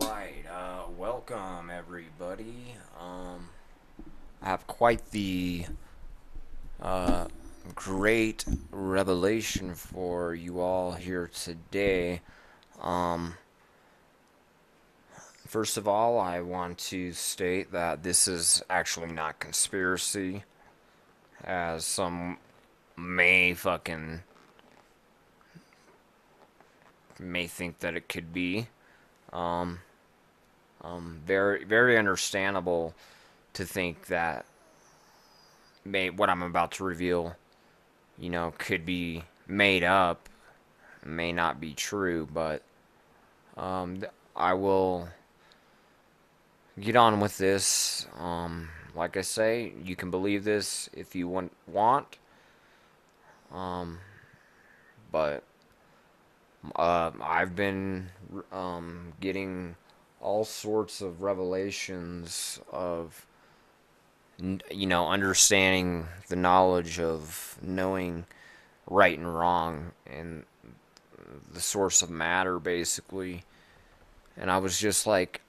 Alright, welcome everybody. I have quite the uh, great revelation for you all here today. Um, First of all, I want to state that this is actually not conspiracy, as some may fucking may think that it could be. Um, very, very understandable to think that what I'm about to reveal, could be made up, may not be true, but um, I will get on with this. Like I say, you can believe this if you want, um, but I've been getting all sorts of revelations of understanding the knowledge of knowing right and wrong and the source of matter, basically. And I was just like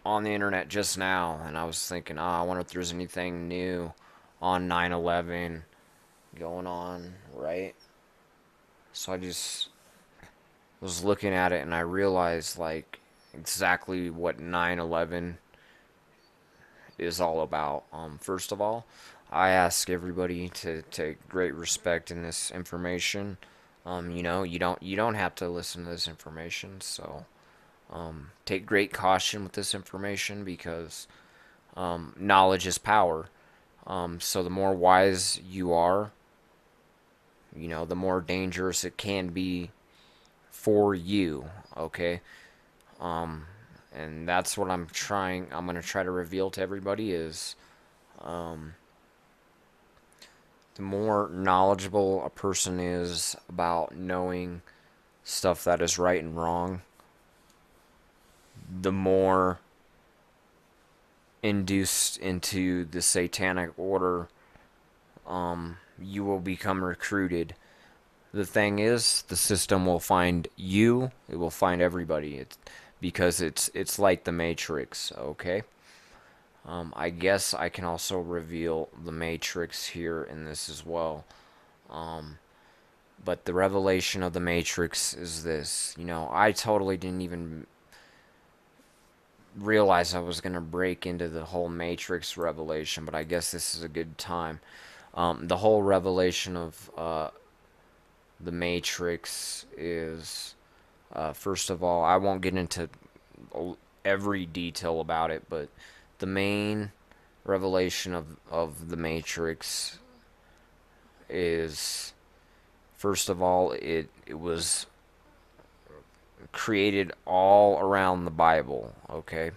on the internet just now, and I was thinking, I wonder if there's anything new on 9/11 going on, right? So I just was looking at it, and I realized like exactly what 9/11 is all about. First of all, I ask everybody to take great respect in this information. You don't have to listen to this information, so take great caution with this information because knowledge is power. So the more wise you are, the more dangerous it can be for you. Okay, um, and that's what I'm gonna try to reveal to everybody is um, the more knowledgeable a person is about knowing stuff that is right and wrong, the more induced into the satanic order you will become recruited. The thing is, the system will find you. It will find everybody. Because it's like the Matrix. Okay. I guess I can also reveal the Matrix here in this as well. Um, but the revelation of the Matrix is this. I totally didn't even realize I was gonna break into the whole Matrix revelation, but I guess this is a good time. The whole revelation of the Matrix is, first of all, I won't get into every detail about it, but the main revelation of the Matrix is, first of all, it was created all around the Bible, okay?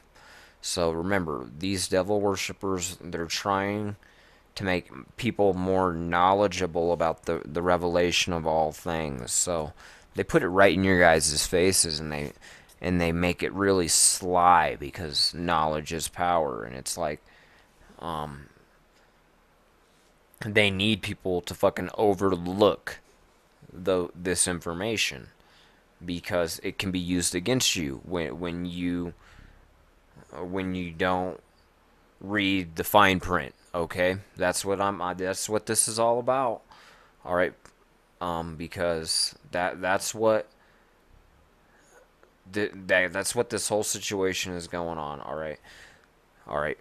So remember, these devil worshippers, they're trying to make people more knowledgeable about the revelation of all things. So they put it right in your guys' faces, and they make it really sly because knowledge is power, and it's like they need people to fucking overlook this information because it can be used against you when you don't read the fine print. Okay, that's what this is all about. All right, because that's what this whole situation is going on. All right, all right.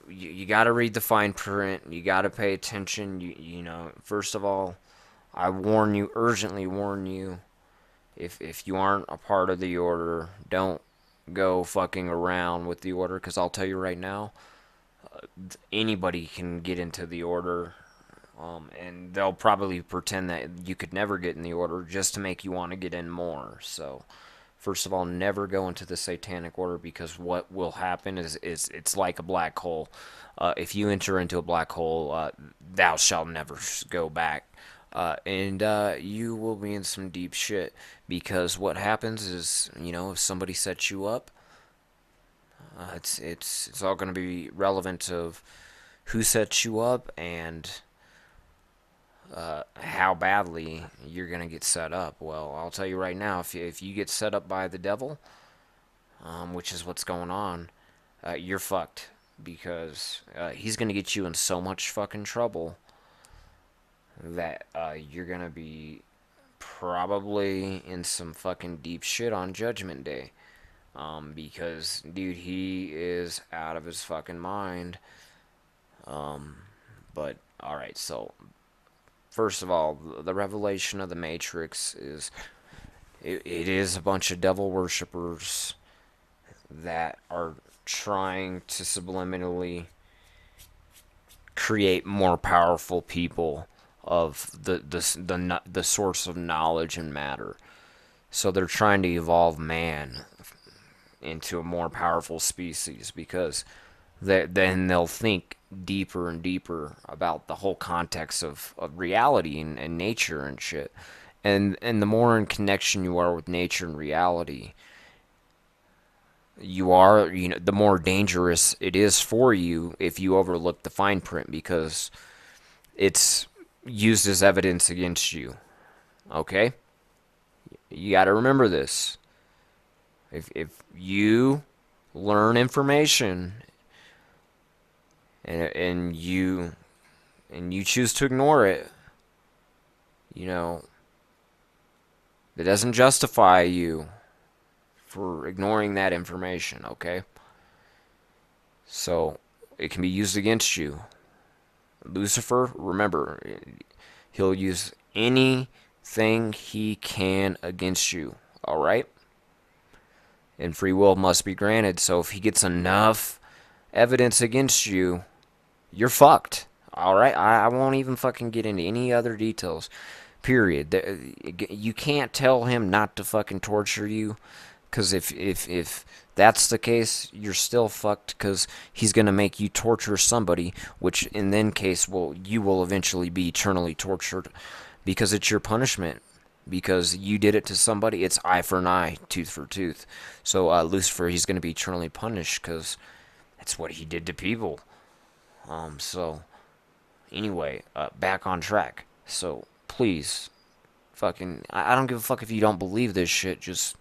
You got to read the fine print. You got to pay attention. First of all, I warn you, urgently warn you, if you aren't a part of the order, don't go fucking around with the order because I'll tell you right now, anybody can get into the order, and they'll probably pretend that you could never get in the order just to make you want to get in more. So, first of all, never go into the satanic order because what will happen is it's like a black hole. If you enter into a black hole, thou shalt never go back. And you will be in some deep shit because what happens is, if somebody sets you up, it's all going to be relevant of who sets you up and how badly you're going to get set up. Well, I'll tell you right now, if you get set up by the devil, which is what's going on, you're fucked. Because he's going to get you in so much fucking trouble that you're going to be probably in some fucking deep shit on Judgment Day. Because, dude, he is out of his fucking mind. But, alright, so, first of all, the revelation of the Matrix is, it is a bunch of devil worshippers that are trying to subliminally create more powerful people of the source of knowledge and matter. So they're trying to evolve man into a more powerful species because then they'll think deeper and deeper about the whole context of reality and nature and shit. And the more in connection you are with nature and reality, you are, the more dangerous it is for you if you overlook the fine print because it's used as evidence against you. Okay? You got to remember this. If you learn information and you choose to ignore it, it doesn't justify you for ignoring that information, okay? So it can be used against you. Lucifer, remember, he'll use anything he can against you, alright? And free will must be granted, so if he gets enough evidence against you, you're fucked, alright? I won't even fucking get into any other details, period. You can't tell him not to fucking torture you, because if that's the case, you're still fucked because he's going to make you torture somebody, which in that case, you will eventually be eternally tortured because it's your punishment. Because you did it to somebody, it's eye for an eye, tooth for tooth. So Lucifer, he's going to be eternally punished because that's what he did to people. So, anyway, back on track. So, please, fucking, I don't give a fuck if you don't believe this shit, just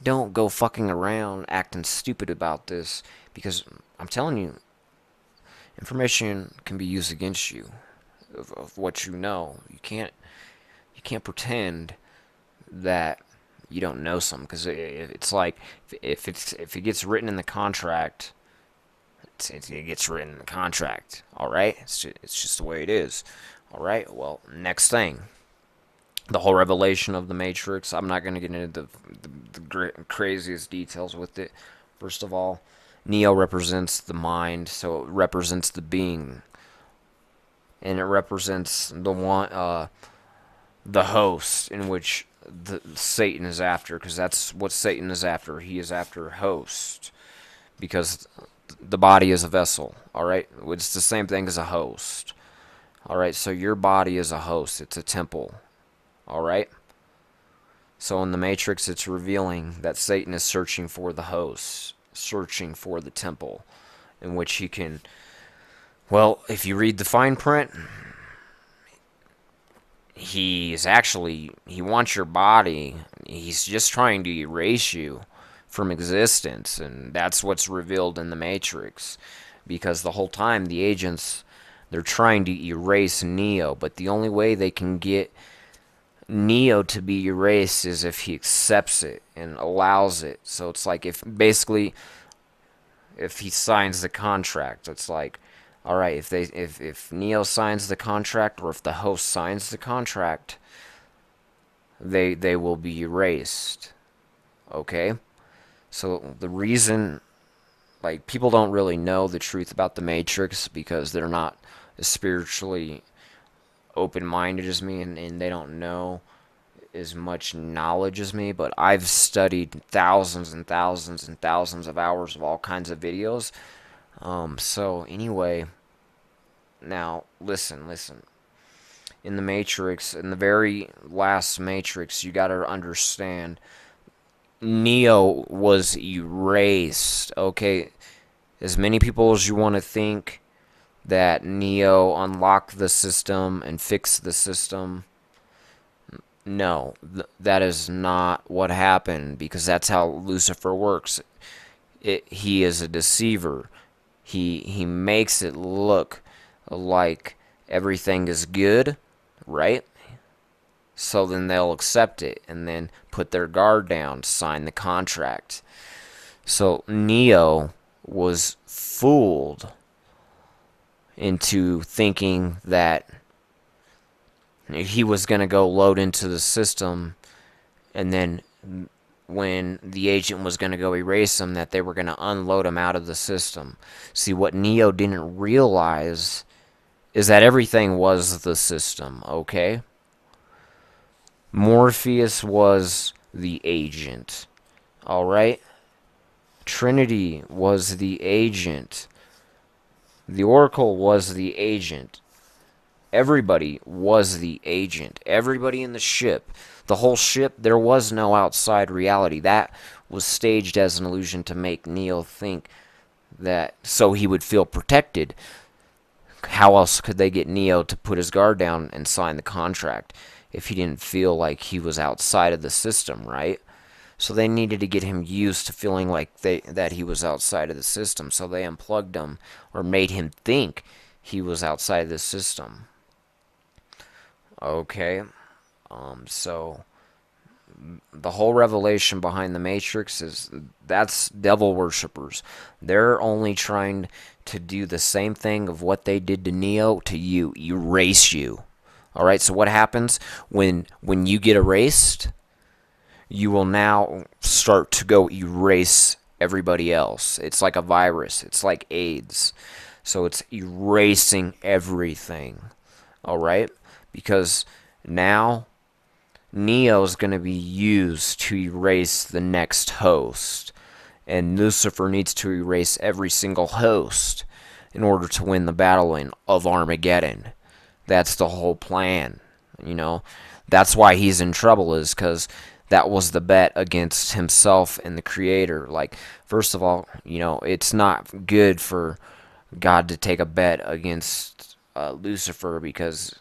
don't go fucking around acting stupid about this because I'm telling you, information can be used against you of what you know. You can't pretend that you don't know something because it's like if it gets written in the contract, it gets written in the contract. All right, it's just the way it is. All right. Well, next thing. The whole revelation of the Matrix. I'm not going to get into the craziest details with it. First of all, Neo represents the mind, so it represents the being, and it represents the host, in which Satan is after, because that's what Satan is after. He is after host, because the body is a vessel. All right, it's the same thing as a host. All right, so your body is a host. It's a temple. Alright? So in the Matrix, it's revealing that Satan is searching for the host, searching for the temple, in which he can, well, if you read the fine print, he wants your body. He's just trying to erase you from existence, and that's what's revealed in the Matrix. Because the whole time, the agents, they're trying to erase Neo, but the only way they can get Neo to be erased is if he accepts it and allows it. So it's like if he signs the contract, it's like, all right, if Neo signs the contract or if the host signs the contract, they will be erased. Okay? So the reason, like, people don't really know the truth about the Matrix because they're not as spiritually open-minded as me, and they don't know as much knowledge as me, but I've studied thousands and thousands and thousands of hours of all kinds of videos. So anyway, now listen. In the Matrix, in the very last Matrix, you gotta understand, Neo was erased, okay? As many people as you want to think that Neo unlocked the system and fixed the system, No, that is not what happened, because that's how Lucifer works. He is a deceiver. He makes it look like everything is good, right? So then they'll accept it and then put their guard down, sign the contract. So Neo was fooled into thinking that he was going to go load into the system, and then when the agent was going to go erase him, that they were going to unload him out of the system. See, what Neo didn't realize is that everything was the system, okay? Morpheus was the agent, alright? Trinity was the agent. The Oracle was the agent. Everybody was the agent. Everybody in the ship. The whole ship, there was no outside reality. That was staged as an illusion to make Neo think that, so he would feel protected. How else could they get Neo to put his guard down and sign the contract if he didn't feel like he was outside of the system, right? So they needed to get him used to feeling like that he was outside of the system. So they unplugged him, or made him think he was outside the system. Okay, so the whole revelation behind the Matrix is that's devil worshippers. They're only trying to do the same thing of what they did to Neo to you, erase you. All right, so what happens when you get erased? You will now start to go erase everybody else. It's like a virus. It's like AIDS. So it's erasing everything. All right? Because now Neo's going to be used to erase the next host. And Lucifer needs to erase every single host in order to win the battle of Armageddon. That's the whole plan. You know, that's why he's in trouble, is because that was the bet against himself and the Creator. Like, first of all, you know, it's not good for God to take a bet against Lucifer, because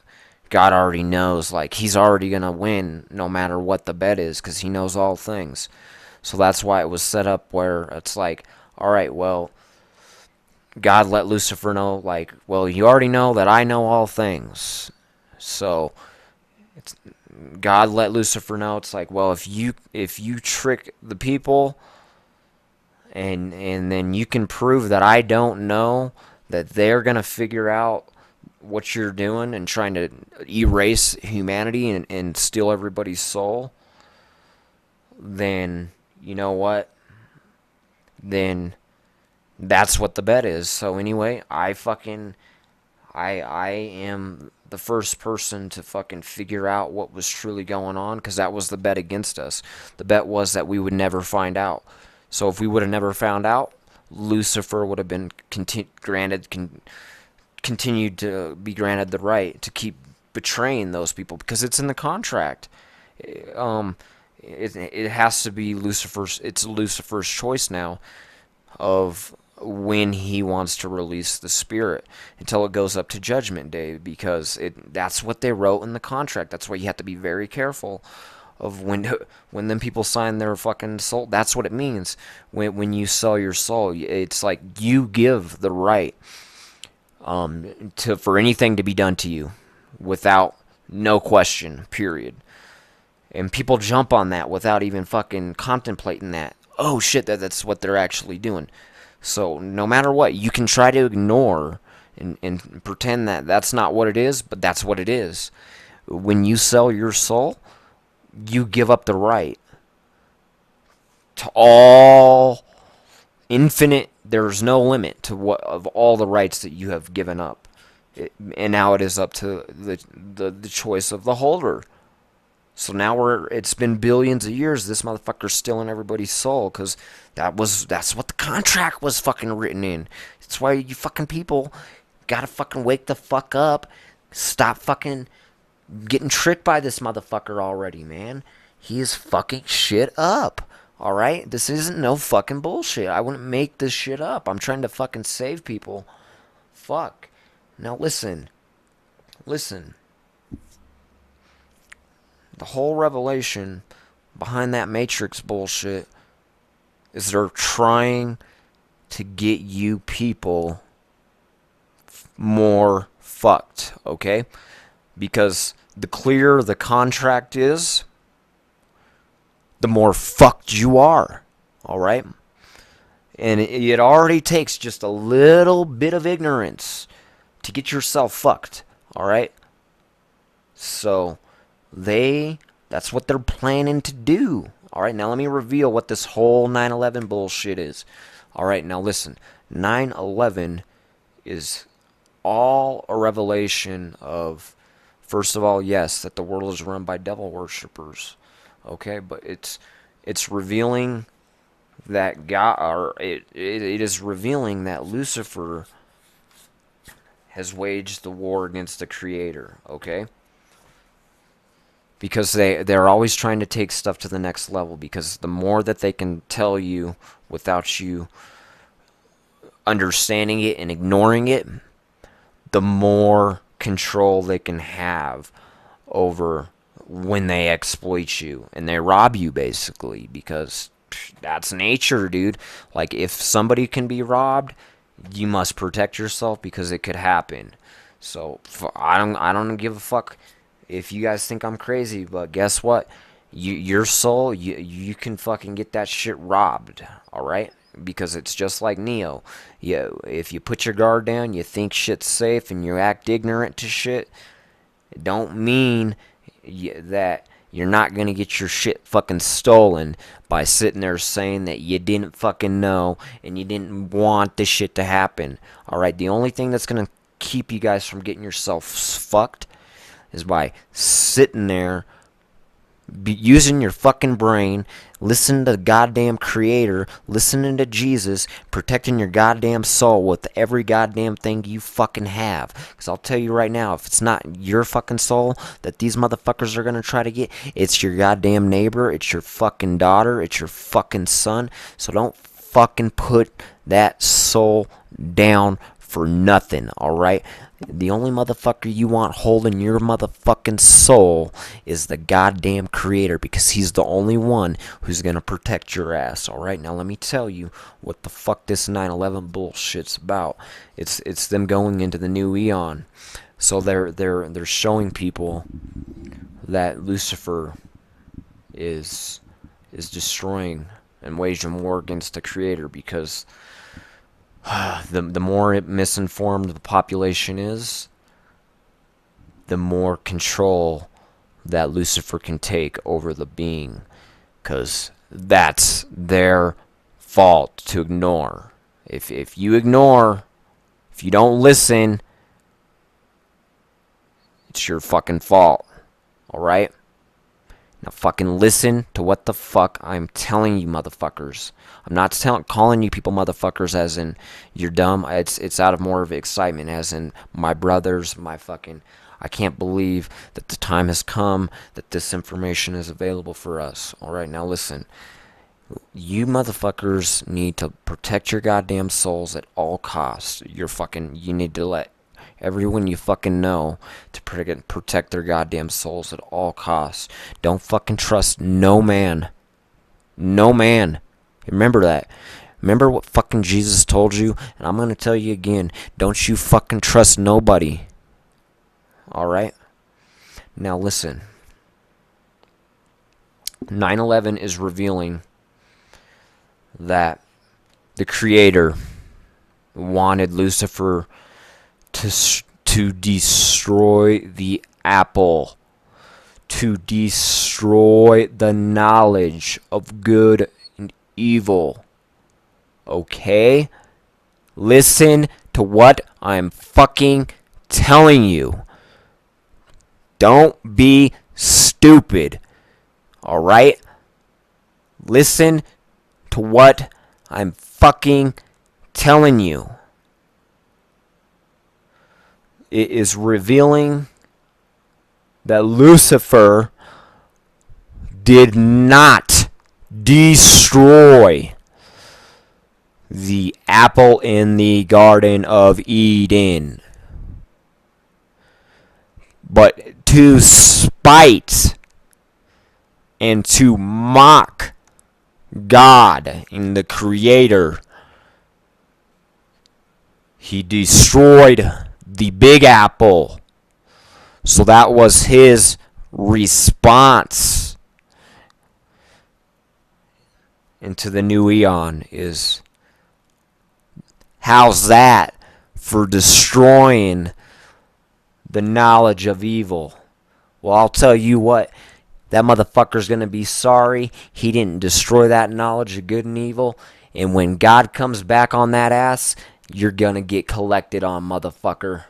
God already knows, like, he's already going to win no matter what the bet is, because he knows all things. So that's why it was set up where it's like, all right, well, God let Lucifer know, like, well, you already know that I know all things. So it's, God let Lucifer know, it's like, well, if you trick the people, and then you can prove that I don't know, that they're going to figure out what you're doing and trying to erase humanity and steal everybody's soul, then you know what? Then that's what the bet is. So anyway, I am the first person to fucking figure out what was truly going on, because that was the bet against us. The bet was that we would never find out. So if we would have never found out, Lucifer would have been continued to be granted the right to keep betraying those people, because it's in the contract. It has to be Lucifer's. It's Lucifer's choice now of when he wants to release the spirit, until it goes up to Judgment Day, because that's what they wrote in the contract. That's why you have to be very careful of when them people sign their fucking soul. That's what it means when you sell your soul. It's like you give the right for anything to be done to you without no question, period. And people jump on that without even fucking contemplating that. Oh shit, that's what they're actually doing. So no matter what, you can try to ignore and pretend that that's not what it is, but that's what it is. When you sell your soul, you give up the right to all infinite. There's no limit to what of all the rights that you have given up. And now it is up to the choice of the holder. So now it's been billions of years. This motherfucker's stealing everybody's soul, because that's what the contract was fucking written in. That's why you fucking people gotta fucking wake the fuck up. Stop fucking getting tricked by this motherfucker already, man. He is fucking shit up. Alright? This isn't no fucking bullshit. I wouldn't make this shit up. I'm trying to fucking save people. Fuck. Now listen. Listen. The whole revelation behind that Matrix bullshit is they're trying to get you people more fucked, okay? Because the clearer the contract is, the more fucked you are, alright? And it already takes just a little bit of ignorance to get yourself fucked, alright? So, that's what they're planning to do. Alright, now let me reveal what this whole 9/11 bullshit is. Alright, now listen. 9/11 is all a revelation of, first of all, yes, that the world is run by devil worshippers. Okay, but it's revealing that God, or it is revealing that Lucifer has waged the war against the Creator. Okay. Because they're always trying to take stuff to the next level, because the more that they can tell you without you understanding it and ignoring it, the more control they can have over when they exploit you and they rob you, basically, because that's nature, dude. Like, if somebody can be robbed, you must protect yourself because it could happen. So I don't give a fuck if you guys think I'm crazy, but guess what? Your soul, you can fucking get that shit robbed, alright? Because it's just like Neo. If you put your guard down, you think shit's safe, and you act ignorant to shit, it don't mean that you're not gonna get your shit fucking stolen by sitting there saying that you didn't fucking know and you didn't want this shit to happen, alright? The only thing that's gonna keep you guys from getting yourselves fucked is by sitting there, using your fucking brain, listening to the goddamn Creator, listening to Jesus, protecting your goddamn soul with every goddamn thing you fucking have. Because I'll tell you right now, if it's not your fucking soul that these motherfuckers are going to try to get, it's your goddamn neighbor, it's your fucking daughter, it's your fucking son. So don't fucking put that soul down for nothing, alright? The only motherfucker you want holding your motherfucking soul is the goddamn Creator, because he's the only one who's gonna protect your ass, alright? Now let me tell you what the fuck this 9/11 bullshit's about. It's them going into the new eon. So they're showing people that Lucifer is destroying and waging war against the Creator, because the more misinformed the population is, the more control that Lucifer can take over the being, because that's their fault to ignore. If you ignore, if you don't listen, it's your fucking fault, alright? Now fucking listen to what the fuck I'm telling you, motherfuckers. I'm not calling you people motherfuckers as in you're dumb. It's out of more of excitement, as in my brothers, my fucking... I can't believe that the time has come that this information is available for us. Alright, now listen. You motherfuckers need to protect your goddamn souls at all costs. You need to let everyone you fucking know to protect their goddamn souls at all costs. Don't fucking trust no man. No man. Remember that. Remember what fucking Jesus told you? And I'm gonna tell you again. Don't you fucking trust nobody. Alright? Now listen. 9/11 is revealing that the Creator wanted Lucifer to destroy the apple, to destroy the knowledge of good and evil. Okay? Listen to what I'm fucking telling you. Don't be stupid. Alright? Listen to what I'm fucking telling you. It is revealing that Lucifer did not destroy the apple in the Garden of Eden, but to spite and to mock God and the Creator. He destroyed the Big Apple. So that was his response into the new eon. Is how's that for destroying the knowledge of evil? Well, I'll tell you what, that motherfucker's going to be sorry he didn't destroy that knowledge of good and evil. And when God comes back on that ass, you're going to get collected on, motherfucker.